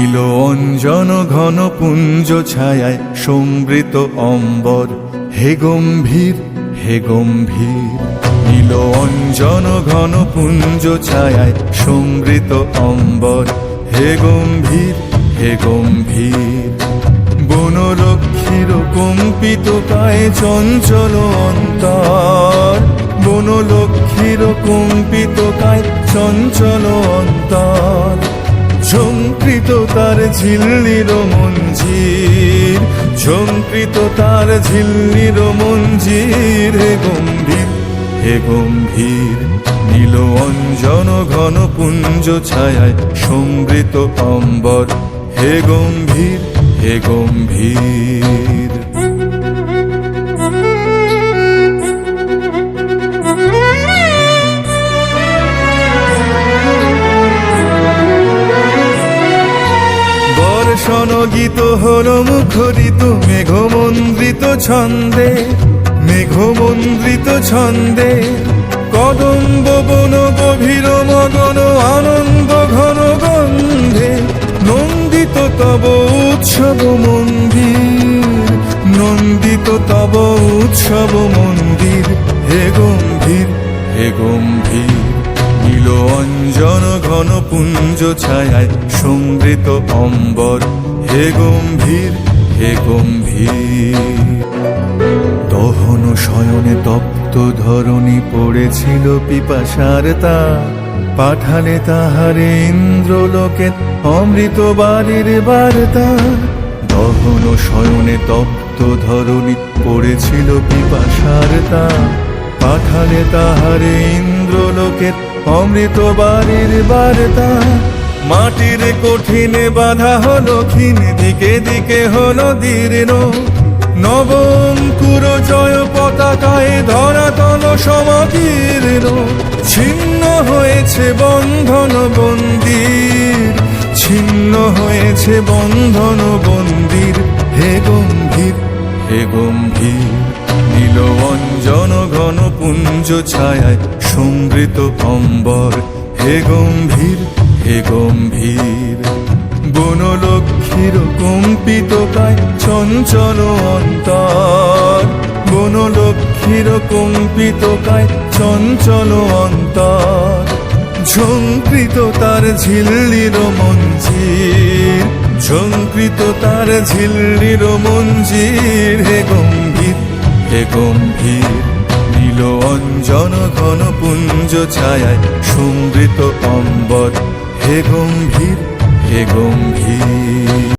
নীল অঞ্জন ঘন পুঞ্জ ছায়ায় সমৃত অম্বর, হে গম্ভীর হে গম্ভীর। নীল অঞ্জন ঘন পুঞ্জ ছায়ায় সমৃত অম্বর, হে গম্ভীর হে গম্ভীর। বনলক্ষ্মীর কম্পিত কায়ে চঞ্চল অন্তর, বনলক্ষ্মীর কম্পিত কায় চঞ্চল অন্তর। ঝঙ্কৃত তার ঝিল্লির মঞ্জির, ঝঙ্কৃত তার ঝিল্লির মঞ্জির, হে গম্ভীর হে গম্ভীর। নীল অঞ্জন ঘন পুঞ্জ ছায়ায় সমৃত অম্বর, হে গম্ভীর হে গম্ভীর। বর্ষণ গীত হল মুখরিত মেঘমন্দ্রিত ছন্দে, মেঘমন্দ্রিত ছন্দে। কদম্ব বন গভীর মগন আনন্দ ঘন গন্ধে, নন্দিত তব উৎসব মন্দির, নন্দিত তব উৎসব মন্দির, হে গম্ভীর হে গম্ভীর। নীল অঞ্জন ঘন পুঞ্জ ছায়ায় সমৃত অম্বর, হে গম্ভীর হে গম্ভীর। দহন শয়নে তপ্ত ধরণী পড়েছিল পিপাসার তা, পাঠালে তাহারে ইন্দ্রলোকে অমৃত বাড়ির বার্তা। দহন শয়নে তপ্ত ধরণী পড়েছিল পিপাসার তা, পাঠালে তাহারে ইন্দ্রলোকে অমৃত বাড়ির বার্তা। মাটির কঠিনে বাধা হলো ক্ষীণ, দিকে দিকে হলো দীর্ণ। নবঙ্কুর জয় পতাকায় ধরাতল সমকীর্ণ। ছিন্ন হয়েছে বন্ধন বন্দির, ছিন্ন হয়েছে বন্ধন বন্দির, হে গম্ভীর হে গম্ভীর। নীল অঞ্জন ঘন পুঞ্জ ছায়ায় সমৃত অম্বর, হে গম্ভীর হে গম্ভীর। বনলক্ষ্মীর কম্পিত কায় চঞ্চল অন্তর, বনলক্ষ্মীর কম্পিত কায় চঞ্চল অন্তর। ঝঙ্কৃত তার ঝিল্লির মঞ্জির, ঝঙ্কৃত তার ঝিল্লির মঞ্জির, হে গম্ভীর হে গম্ভীর। নীল অঞ্জন ঘন পুঞ্জ ছায়ায় সমৃত অম্বর, হে গম্ভীর হে গম্ভীর।